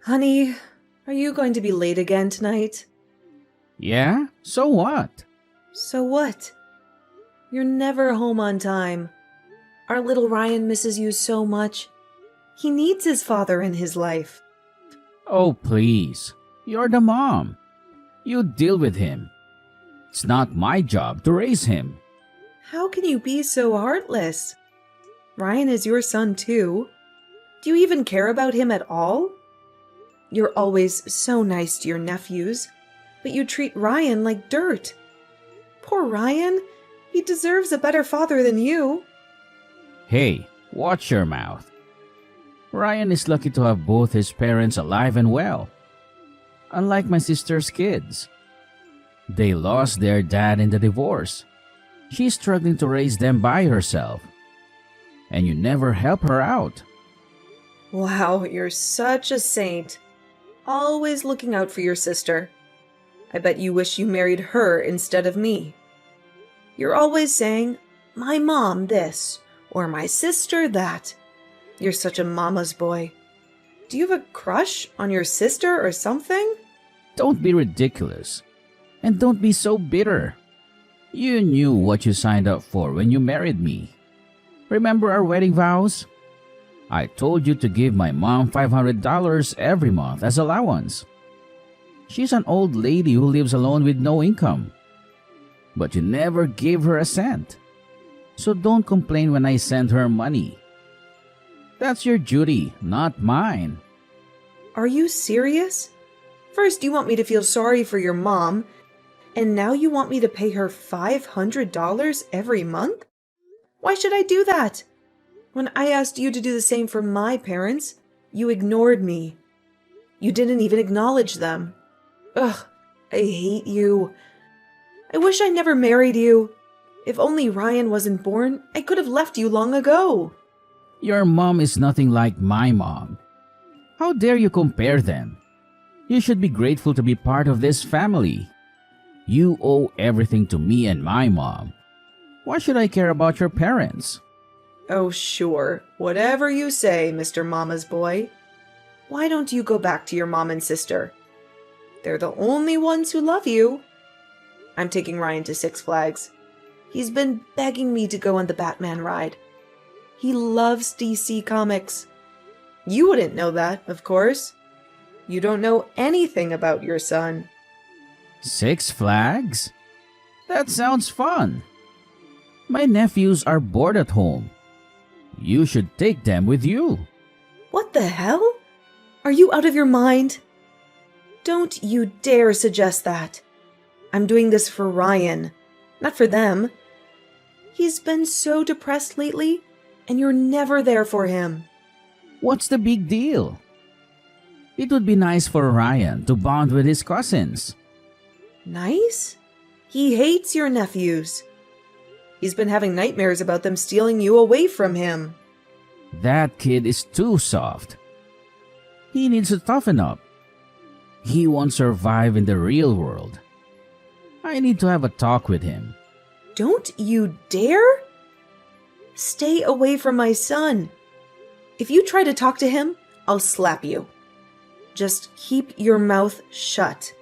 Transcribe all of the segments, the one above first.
Honey, are you going to be late again tonight? Yeah? So what? So what? You're never home on time. Our little Ryan misses you so much. He needs his father in his life. Oh, please. You're the mom. You deal with him. It's not my job to raise him. How can you be so heartless? Ryan is your son too. Do you even care about him at all? You're always so nice to your nephews, but you treat Ryan like dirt. Poor Ryan. He deserves a better father than you. Hey, watch your mouth. Ryan is lucky to have both his parents alive and well. Unlike my sister's kids. They lost their dad in the divorce. She's struggling to raise them by herself. And you never help her out. Wow, you're such a saint. Always looking out for your sister. I bet you wish you married her instead of me. You're always saying, my mom this, or my sister that. You're such a mama's boy. Do you have a crush on your sister or something? Don't be ridiculous. And don't be so bitter. You knew what you signed up for when you married me. Remember our wedding vows? I told you to give my mom $500 every month as allowance. She's an old lady who lives alone with no income. But you never gave her a cent. So don't complain when I send her money. That's your duty, not mine. Are you serious? First you want me to feel sorry for your mom, and now you want me to pay her $500 every month? Why should I do that? When I asked you to do the same for my parents, you ignored me. You didn't even acknowledge them. Ugh, I hate you. I wish I never married you. If only Ryan wasn't born, I could have left you long ago. Your mom is nothing like my mom. How dare you compare them? You should be grateful to be part of this family. You owe everything to me and my mom. Why should I care about your parents? Oh, sure. Whatever you say, Mr. Mama's boy. Why don't you go back to your mom and sister? They're the only ones who love you. I'm taking Ryan to Six Flags. He's been begging me to go on the Batman ride. He loves DC Comics. You wouldn't know that, of course. You don't know anything about your son. Six Flags? That sounds fun. My nephews are bored at home. You should take them with you. What the hell? Are you out of your mind? Don't you dare suggest that. I'm doing this for Ryan, not for them. He's been so depressed lately, and you're never there for him. What's the big deal? It would be nice for Ryan to bond with his cousins. Nice? He hates your nephews. He's been having nightmares about them stealing you away from him. That kid is too soft. He needs to toughen up. He won't survive in the real world. I need to have a talk with him. Don't you dare? Stay away from my son. If you try to talk to him, I'll slap you. Just keep your mouth shut.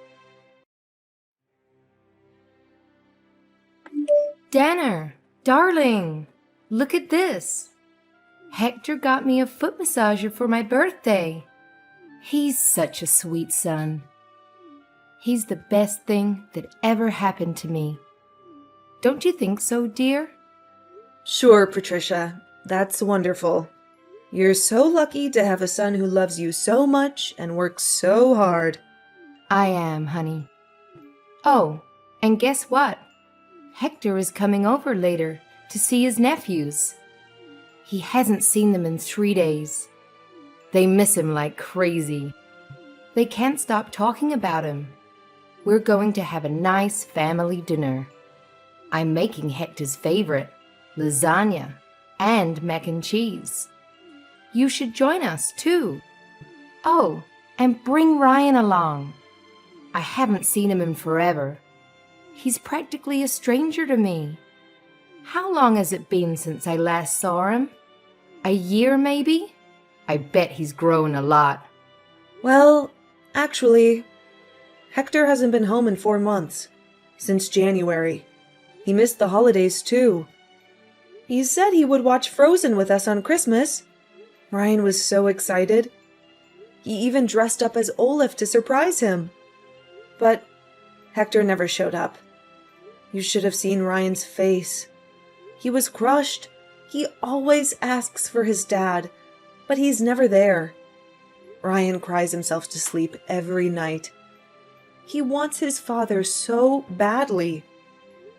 Danner, darling, look at this. Hector got me a foot massager for my birthday. He's such a sweet son. He's the best thing that ever happened to me. Don't you think so, dear? Sure, Patricia. That's wonderful. You're so lucky to have a son who loves you so much and works so hard. I am, honey. Oh, and guess what? Hector is coming over later to see his nephews. He hasn't seen them in 3 days. They miss him like crazy. They can't stop talking about him. We're going to have a nice family dinner. I'm making Hector's favorite, lasagna and mac and cheese. You should join us, too. Oh, and bring Ryan along. I haven't seen him in forever. He's practically a stranger to me. How long has it been since I last saw him? A year, maybe? I bet he's grown a lot. Well, actually, Hector hasn't been home in 4 months. Since January. He missed the holidays, too. He said he would watch Frozen with us on Christmas. Ryan was so excited. He even dressed up as Olaf to surprise him. But Hector never showed up. You should have seen Ryan's face. He was crushed. He always asks for his dad, but he's never there. Ryan cries himself to sleep every night. He wants his father so badly.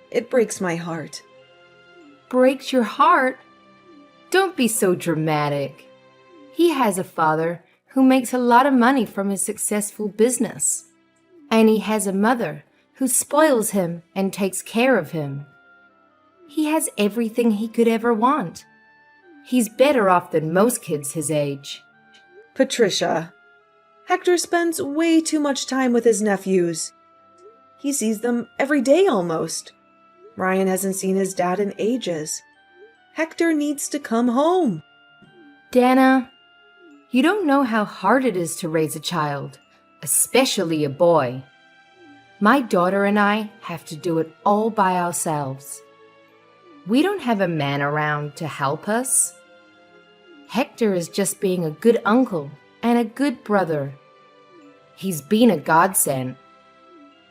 It breaks my heart. Breaks your heart? Don't be so dramatic. He has a father who makes a lot of money from his successful business. And he has a mother who spoils him and takes care of him. He has everything he could ever want. He's better off than most kids his age. Patricia, Hector spends way too much time with his nephews. He sees them every day almost. Ryan hasn't seen his dad in ages. Hector needs to come home. Dana, you don't know how hard it is to raise a child, especially a boy. My daughter and I have to do it all by ourselves. We don't have a man around to help us. Hector is just being a good uncle and a good brother. He's been a godsend.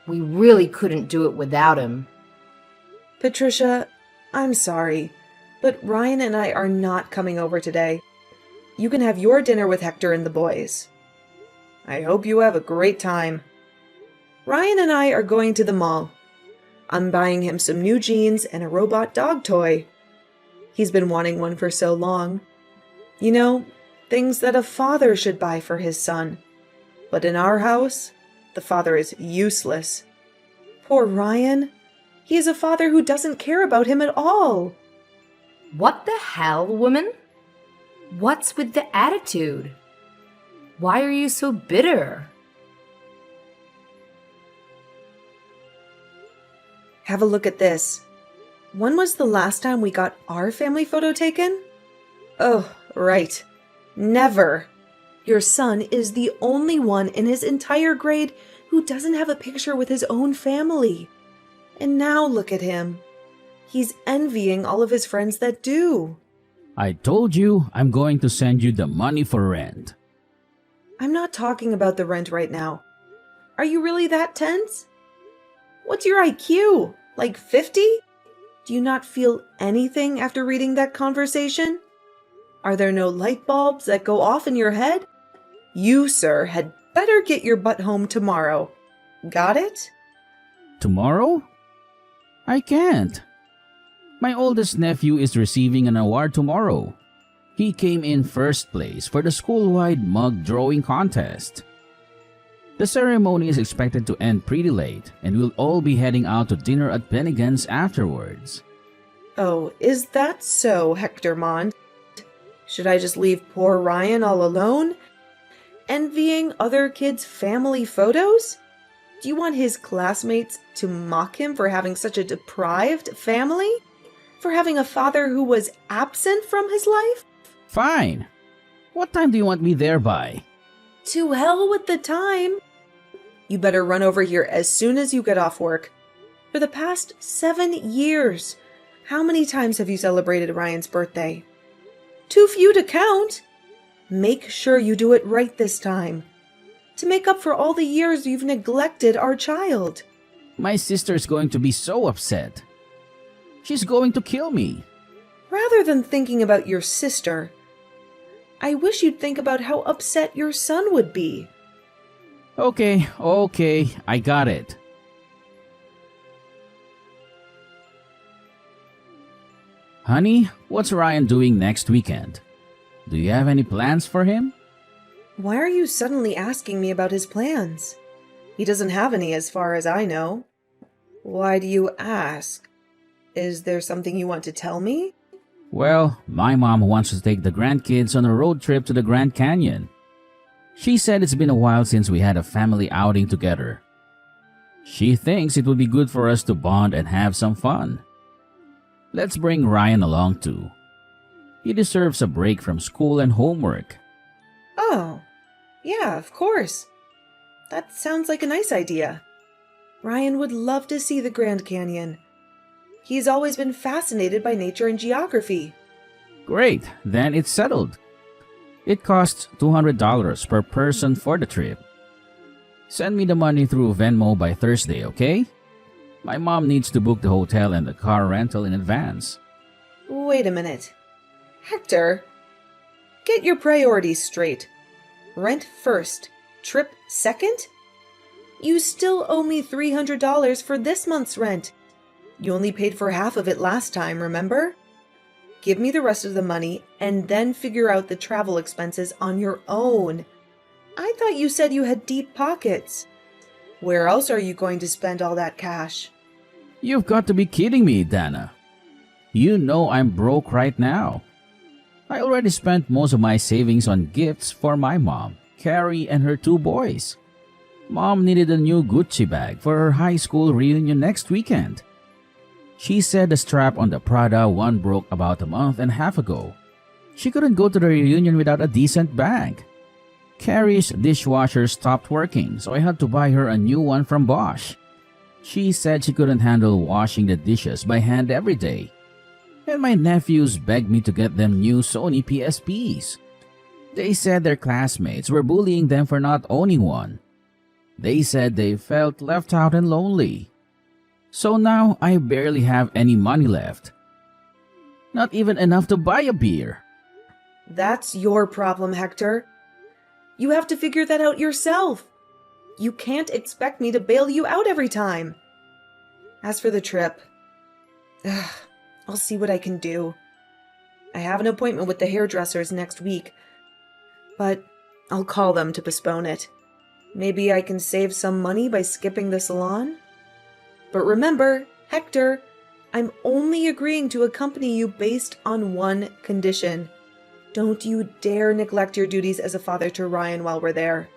We really couldn't do it without him. Patricia, I'm sorry, but Ryan and I are not coming over today. You can have your dinner with Hector and the boys. I hope you have a great time. Ryan and I are going to the mall. I'm buying him some new jeans and a robot dog toy. He's been wanting one for so long. You know, things that a father should buy for his son. But in our house, the father is useless. Poor Ryan. He is a father who doesn't care about him at all. What the hell, woman? What's with the attitude? Why are you so bitter? Have a look at this. When was the last time we got our family photo taken? Oh, right. Never. Your son is the only one in his entire grade who doesn't have a picture with his own family. And now look at him. He's envying all of his friends that do. I told you I'm going to send you the money for rent. I'm not talking about the rent right now. Are you really that tense? What's your IQ? Like 50? Do you not feel anything after reading that conversation? Are there no light bulbs that go off in your head? You, sir, had better get your butt home tomorrow. Got it? Tomorrow? I can't. My oldest nephew is receiving an award tomorrow. He came in first place for the school-wide mug drawing contest. The ceremony is expected to end pretty late, and we'll all be heading out to dinner at Bennigan's afterwards. Oh, is that so, Hector Mond? Should I just leave poor Ryan all alone? Envying other kids' family photos? Do you want his classmates to mock him for having such a deprived family? For having a father who was absent from his life? Fine. What time do you want me there by? To hell with the time. You better run over here as soon as you get off work. For the past 7 years, how many times have you celebrated Ryan's birthday? Too few to count. Make sure you do it right this time, to make up for all the years you've neglected our child. My sister's going to be so upset. She's going to kill me. Rather than thinking about your sister, I wish you'd think about how upset your son would be. Okay, I got it. Honey, what's Ryan doing next weekend? Do you have any plans for him? Why are you suddenly asking me about his plans? He doesn't have any as far as I know. Why do you ask? Is there something you want to tell me? Well, my mom wants to take the grandkids on a road trip to the Grand Canyon. She said it's been a while since we had a family outing together. She thinks it would be good for us to bond and have some fun. Let's bring Ryan along too. He deserves a break from school and homework. Oh, Yeah, of course. That sounds like a nice idea. Ryan would love to see the Grand Canyon. He's always been fascinated by nature and geography. Great, then it's settled. It costs $200 per person for the trip. Send me the money through Venmo by Thursday, okay? My mom needs to book the hotel and the car rental in advance. Wait a minute. Hector, get your priorities straight. Rent first, trip second? You still owe me $300 for this month's rent. You only paid for half of it last time, remember? Give me the rest of the money and then figure out the travel expenses on your own. I thought you said you had deep pockets. Where else are you going to spend all that cash? You've got to be kidding me, Dana. You know I'm broke right now. I already spent most of my savings on gifts for my mom, Carrie, and her 2 boys. Mom needed a new Gucci bag for her high school reunion next weekend. She said the strap on the Prada one broke about a month and a half ago. She couldn't go to the reunion without a decent bag. Carrie's dishwasher stopped working, so I had to buy her a new one from Bosch. She said she couldn't handle washing the dishes by hand every day. And my nephews begged me to get them new Sony PSPs. They said their classmates were bullying them for not owning one. They said they felt left out and lonely. So now I barely have any money left. Not even enough to buy a beer. That's your problem, Hector. You have to figure that out yourself. You can't expect me to bail you out every time. As for the trip, I'll see what I can do. I have an appointment with the hairdressers next week, but I'll call them to postpone it. Maybe I can save some money by skipping the salon? But remember, Hector, I'm only agreeing to accompany you based on one condition. Don't you dare neglect your duties as a father to Ryan while we're there.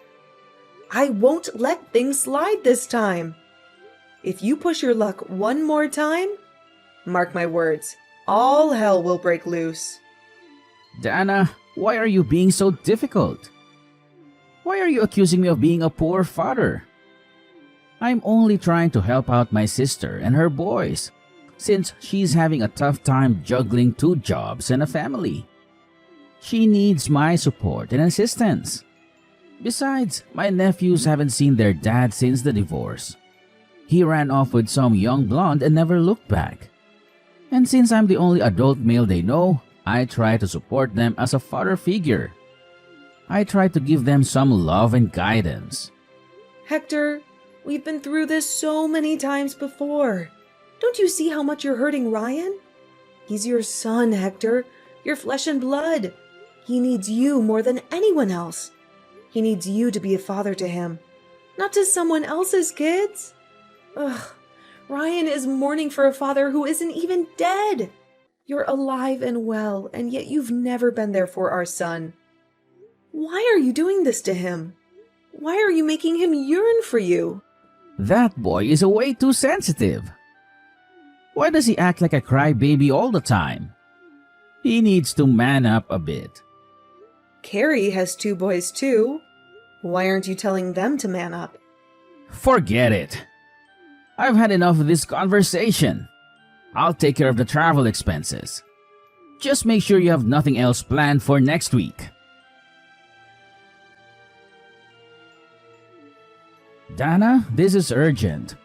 I won't let things slide this time. If you push your luck one more time, mark my words, all hell will break loose. Dana, why are you being so difficult? Why are you accusing me of being a poor father? I'm only trying to help out my sister and her boys, since she's having a tough time juggling 2 jobs and a family. She needs my support and assistance. Besides, my nephews haven't seen their dad since the divorce. He ran off with some young blonde and never looked back. And since I'm the only adult male they know, I try to support them as a father figure. I try to give them some love and guidance. Hector, we've been through this so many times before. Don't you see how much you're hurting Ryan? He's your son, Hector, your flesh and blood. He needs you more than anyone else. He needs you to be a father to him, not to someone else's kids. Ugh, Ryan is mourning for a father who isn't even dead. You're alive and well, and yet you've never been there for our son. Why are you doing this to him? Why are you making him yearn for you? That boy is way too sensitive. Why does he act like a crybaby all the time? He needs to man up a bit. Carrie has 2 boys too. Why aren't you telling them to man up? Forget it. I've had enough of this conversation. I'll take care of the travel expenses. Just make sure you have nothing else planned for next week. Dana, this is urgent.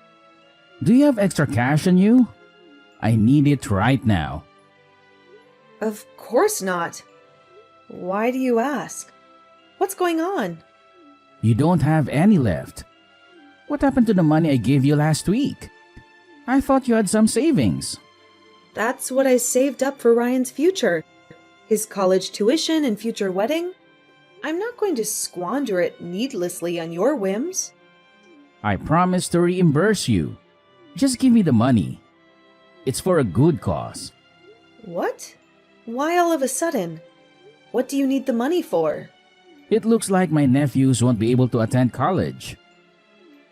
Do you have extra cash on you? I need it right now. Of course not. Why do you ask? What's going on? You don't have any left. What happened to the money I gave you last week? I thought you had some savings. That's what I saved up for Ryan's future. His college tuition and future wedding. I'm not going to squander it needlessly on your whims. I promise to reimburse you. Just give me the money. It's for a good cause. What? Why all of a sudden? What do you need the money for? It looks like my nephews won't be able to attend college.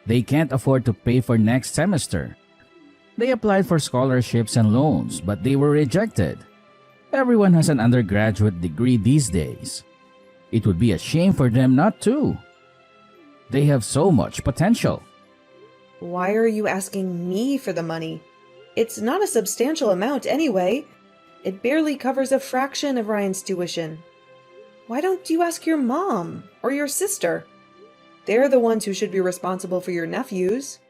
They can't afford to pay for next semester. They applied for scholarships and loans, but they were rejected. Everyone has an undergraduate degree these days. It would be a shame for them not to. They have so much potential. Why are you asking me for the money? It's not a substantial amount anyway. It barely covers a fraction of Ryan's tuition. Why don't you ask your mom or your sister? They're the ones who should be responsible for your nephews.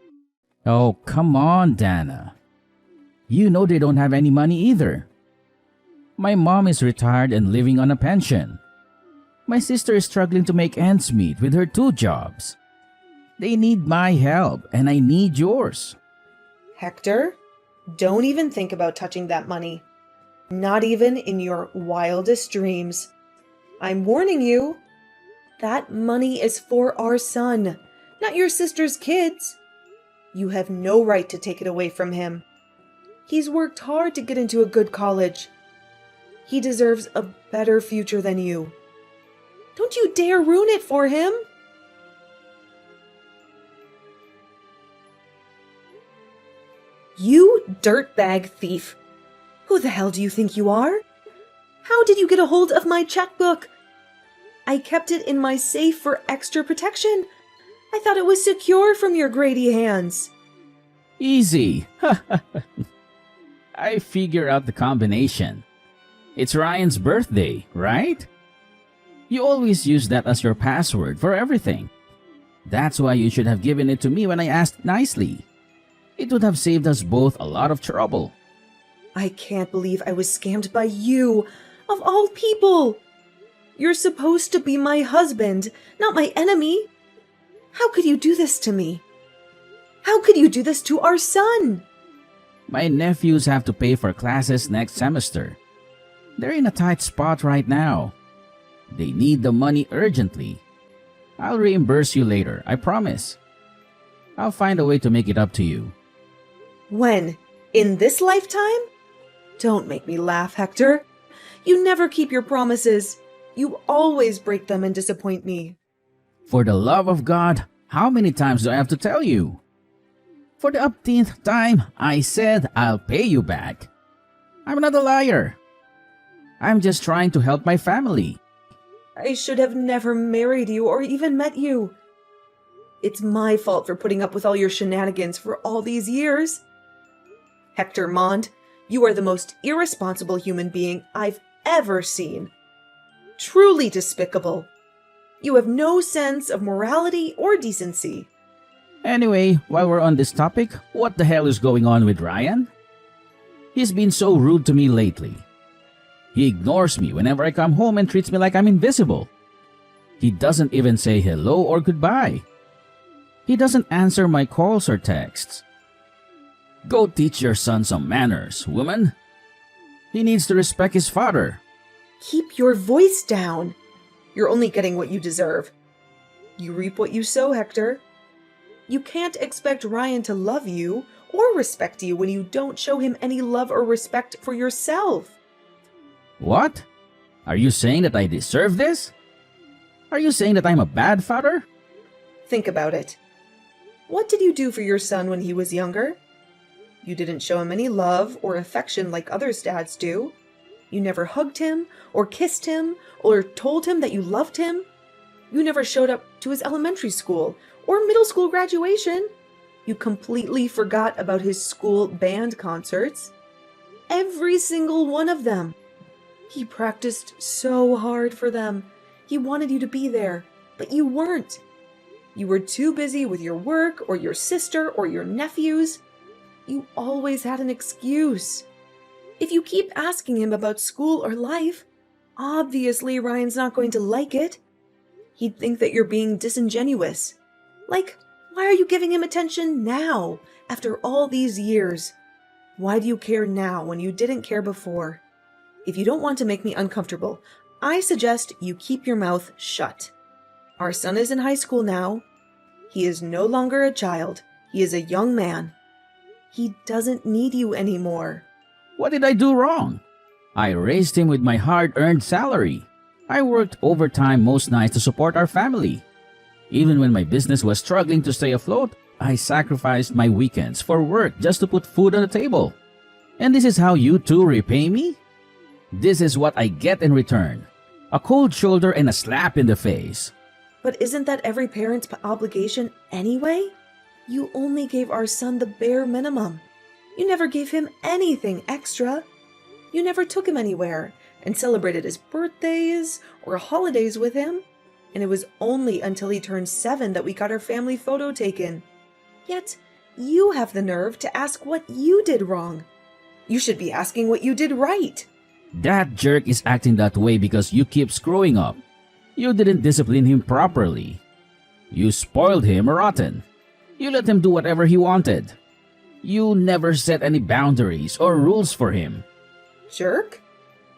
Oh, come on, Dana. You know they don't have any money either. My mom is retired and living on a pension. My sister is struggling to make ends meet with her 2 jobs. They need my help, and I need yours. Hector, don't even think about touching that money. Not even in your wildest dreams. I'm warning you. That money is for our son, not your sister's kids. You have no right to take it away from him. He's worked hard to get into a good college. He deserves a better future than you. Don't you dare ruin it for him! You dirtbag thief! Who the hell do you think you are? How did you get a hold of my checkbook? I kept it in my safe for extra protection. I thought it was secure from your Grady hands. Easy. I figure out the combination. It's Ryan's birthday, right? You always use that as your password for everything. That's why you should have given it to me when I asked nicely. It would have saved us both a lot of trouble. I can't believe I was scammed by you, of all people. You're supposed to be my husband, not my enemy. How could you do this to me? How could you do this to our son? My nephews have to pay for classes next semester. They're in a tight spot right now. They need the money urgently. I'll reimburse you later, I promise. I'll find a way to make it up to you. When? In this lifetime? Don't make me laugh, Hector. You never keep your promises. You always break them and disappoint me. For the love of God, how many times do I have to tell you? For the upteenth time, I said I'll pay you back. I'm not a liar. I'm just trying to help my family. I should have never married you or even met you. It's my fault for putting up with all your shenanigans for all these years. Hector Mond, you are the most irresponsible human being I've ever seen. Truly despicable. You have no sense of morality or decency. Anyway, while we're on this topic, what the hell is going on with Ryan? He's been so rude to me lately. He ignores me whenever I come home and treats me like I'm invisible. He doesn't even say hello or goodbye. He doesn't answer my calls or texts. Go teach your son some manners, woman. He needs to respect his father. Keep your voice down. You're only getting what you deserve. You reap what you sow, Hector. You can't expect Ryan to love you or respect you when you don't show him any love or respect for yourself. What? Are you saying that I deserve this? Are you saying that I'm a bad father? Think about it. What did you do for your son when he was younger? You didn't show him any love or affection like other dads do. You never hugged him or kissed him or told him that you loved him. You never showed up to his elementary school or middle school graduation. You completely forgot about his school band concerts. Every single one of them. He practiced so hard for them. He wanted you to be there, but you weren't. You were too busy with your work or your sister or your nephews. You always had an excuse. If you keep asking him about school or life, obviously Ryan's not going to like it. He'd think that you're being disingenuous. Like, why are you giving him attention now, after all these years? Why do you care now when you didn't care before? If you don't want to make me uncomfortable, I suggest you keep your mouth shut. Our son is in high school now. He is no longer a child. He is a young man. He doesn't need you anymore. What did I do wrong? I raised him with my hard-earned salary. I worked overtime most nights to support our family. Even when my business was struggling to stay afloat, I sacrificed my weekends for work just to put food on the table. And this is how you two repay me? This is what I get in return. A cold shoulder and a slap in the face. But isn't that every parent's obligation anyway? You only gave our son the bare minimum. You never gave him anything extra. You never took him anywhere and celebrated his birthdays or holidays with him. And it was only until he turned 7 that we got our family photo taken. Yet, you have the nerve to ask what you did wrong. You should be asking what you did right. That jerk is acting that way because you keep screwing up. You didn't discipline him properly. You spoiled him rotten. You let him do whatever he wanted. You never set any boundaries or rules for him. Jerk?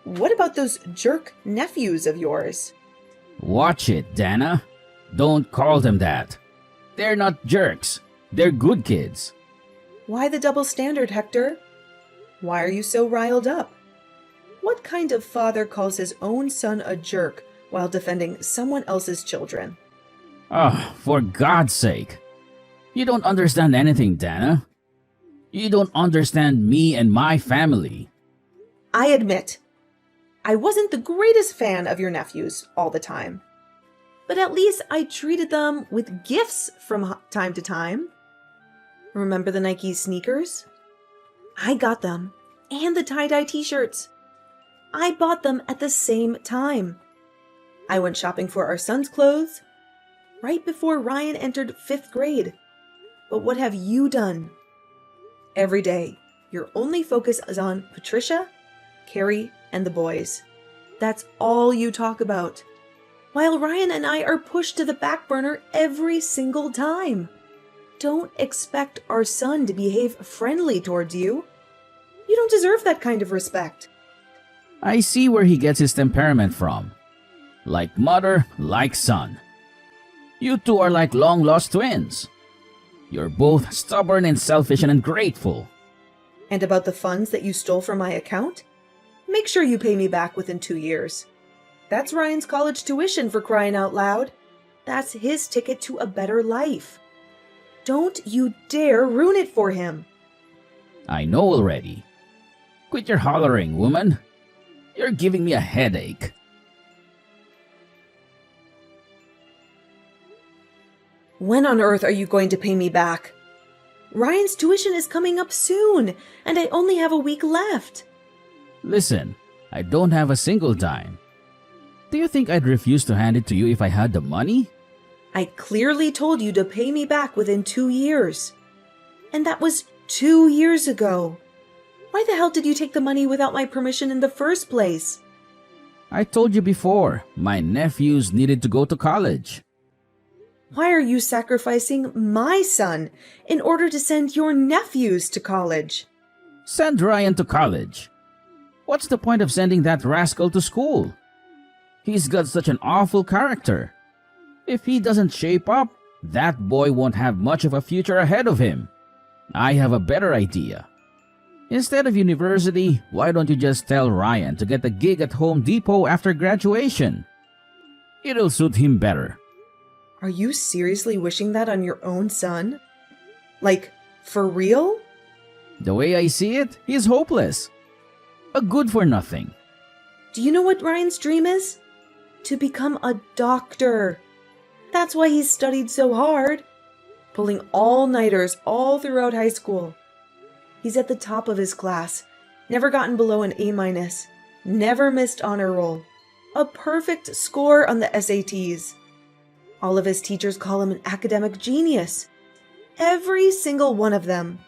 What about those jerk nephews of yours? Watch it, Dana. Don't call them that. They're not jerks. They're good kids. Why the double standard, Hector? Why are you so riled up? What kind of father calls his own son a jerk while defending someone else's children? Oh, for God's sake. You don't understand anything, Dana. You don't understand me and my family. I admit, I wasn't the greatest fan of your nephews all the time. But at least I treated them with gifts from time to time. Remember the Nike sneakers? I got them, and the tie-dye t-shirts. I bought them at the same time. I went shopping for our son's clothes right before Ryan entered 5th grade. But what have you done? Every day, your only focus is on Patricia, Carrie, and the boys. That's all you talk about. While Ryan and I are pushed to the back burner every single time. Don't expect our son to behave friendly towards you. You don't deserve that kind of respect. I see where he gets his temperament from. Like mother, like son. You two are like long-lost twins. You're both stubborn and selfish and ungrateful. And about the funds that you stole from my account? Make sure you pay me back within 2 years. That's Ryan's college tuition, for crying out loud. That's his ticket to a better life. Don't you dare ruin it for him. I know already. Quit your hollering, woman. You're giving me a headache. When on earth are you going to pay me back? Ryan's tuition is coming up soon, and I only have a week left. Listen, I don't have a single dime. Do you think I'd refuse to hand it to you if I had the money? I clearly told you to pay me back within 2 years. And that was 2 years ago. Why the hell did you take the money without my permission in the first place? I told you before, my nephews needed to go to college. Why are you sacrificing my son in order to send your nephews to college? Send Ryan to college. What's the point of sending that rascal to school? He's got such an awful character. If he doesn't shape up, that boy won't have much of a future ahead of him. I have a better idea. Instead of university, why don't you just tell Ryan to get a gig at Home Depot after graduation? It'll suit him better. Are you seriously wishing that on your own son? Like, for real? The way I see it, he's hopeless. A good-for-nothing. Do you know what Ryan's dream is? To become a doctor. That's why he's studied so hard. Pulling all-nighters all throughout high school. He's at the top of his class. Never gotten below an A-. Never missed honor roll. A perfect score on the SATs. All of his teachers call him an academic genius. Every single one of them.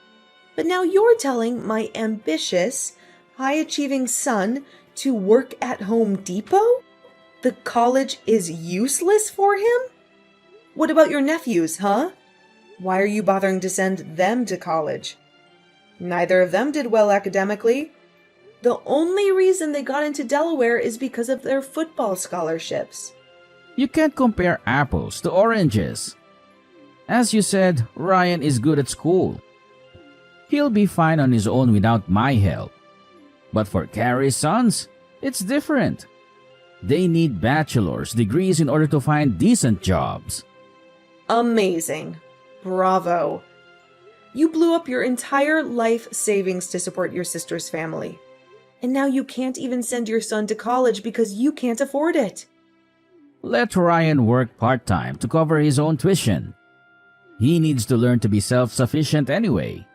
But now you're telling my ambitious, high-achieving son to work at Home Depot? The college is useless for him? What about your nephews, huh? Why are you bothering to send them to college? Neither of them did well academically. The only reason they got into Delaware is because of their football scholarships. You can't compare apples to oranges. As you said, Ryan is good at school. He'll be fine on his own without my help. But for Carrie's sons, it's different. They need bachelor's degrees in order to find decent jobs. Amazing. Bravo. You blew up your entire life savings to support your sister's family. And now you can't even send your son to college because you can't afford it. Let Ryan work part-time to cover his own tuition. He needs to learn to be self-sufficient anyway.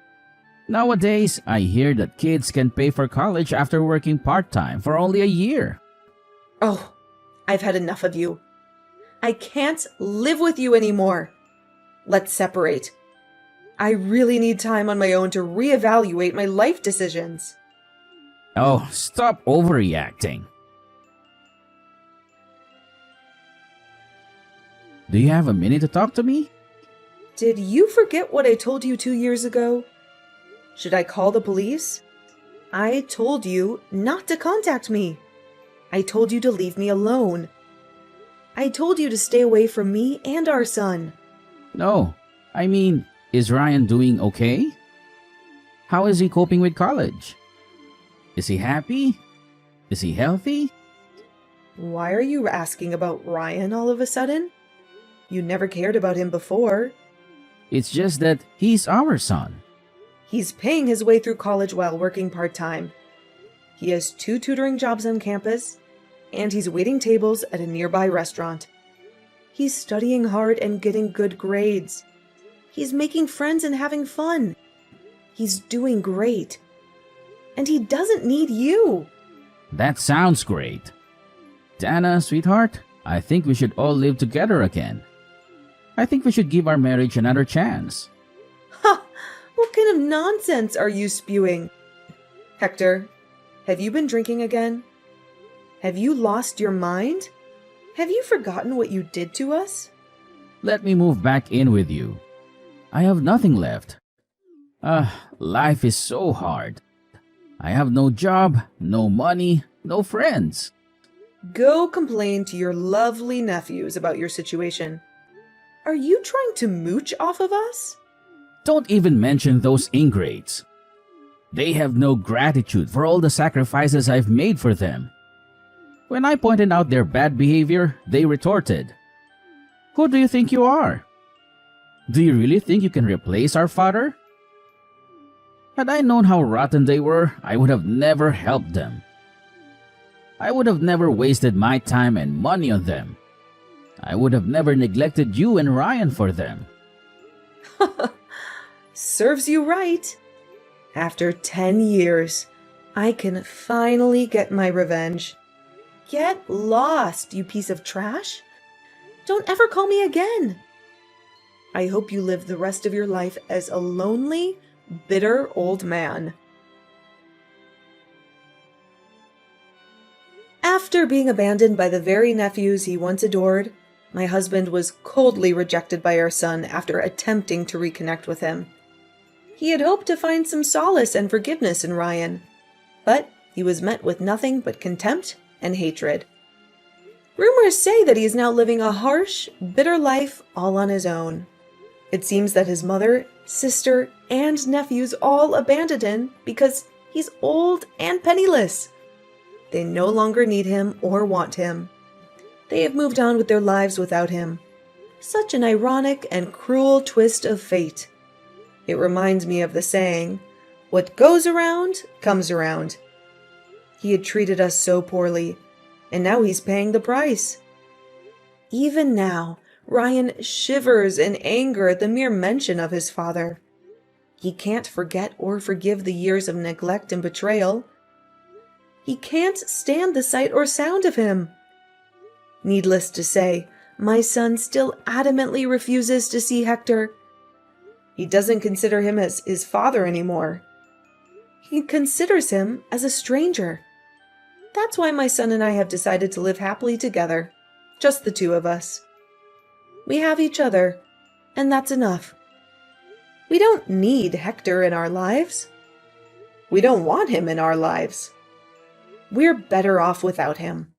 Nowadays, I hear that kids can pay for college after working part-time for only a year. Oh, I've had enough of you. I can't live with you anymore. Let's separate. I really need time on my own to reevaluate my life decisions. Oh, stop overreacting. Do you have a minute to talk to me? Did you forget what I told you 2 years ago? Should I call the police? I told you not to contact me. I told you to leave me alone. I told you to stay away from me and our son. No, I mean, is Ryan doing okay? How is he coping with college? Is he happy? Is he healthy? Why are you asking about Ryan all of a sudden? You never cared about him before. It's just that he's our son. He's paying his way through college while working part-time. He has 2 tutoring jobs on campus, and he's waiting tables at a nearby restaurant. He's studying hard and getting good grades. He's making friends and having fun. He's doing great. And he doesn't need you. That sounds great. Dana, sweetheart, I think we should all live together again. I think we should give our marriage another chance. Ha! What kind of nonsense are you spewing? Hector, have you been drinking again? Have you lost your mind? Have you forgotten what you did to us? Let me move back in with you. I have nothing left. Life is so hard. I have no job, no money, no friends. Go complain to your lovely nephews about your situation. Are you trying to mooch off of us? Don't even mention those ingrates. They have no gratitude for all the sacrifices I've made for them. When I pointed out their bad behavior, they retorted, "Who do you think you are? Do you really think you can replace our father?" Had I known how rotten they were, I would have never helped them. I would have never wasted my time and money on them. I would have never neglected you and Ryan for them. Serves you right. After 10 years, I can finally get my revenge. Get lost, you piece of trash. Don't ever call me again. I hope you live the rest of your life as a lonely, bitter old man. After being abandoned by the very nephews he once adored, my husband was coldly rejected by our son after attempting to reconnect with him. He had hoped to find some solace and forgiveness in Ryan, but he was met with nothing but contempt and hatred. Rumors say that he is now living a harsh, bitter life all on his own. It seems that his mother, sister, and nephews all abandoned him because he's old and penniless. They no longer need him or want him. They have moved on with their lives without him. Such an ironic and cruel twist of fate. It reminds me of the saying, "What goes around, comes around." He had treated us so poorly, and now he's paying the price. Even now, Ryan shivers in anger at the mere mention of his father. He can't forget or forgive the years of neglect and betrayal. He can't stand the sight or sound of him. Needless to say, my son still adamantly refuses to see Hector. He doesn't consider him as his father anymore. He considers him as a stranger. That's why my son and I have decided to live happily together, just the two of us. We have each other, and that's enough. We don't need Hector in our lives. We don't want him in our lives. We're better off without him.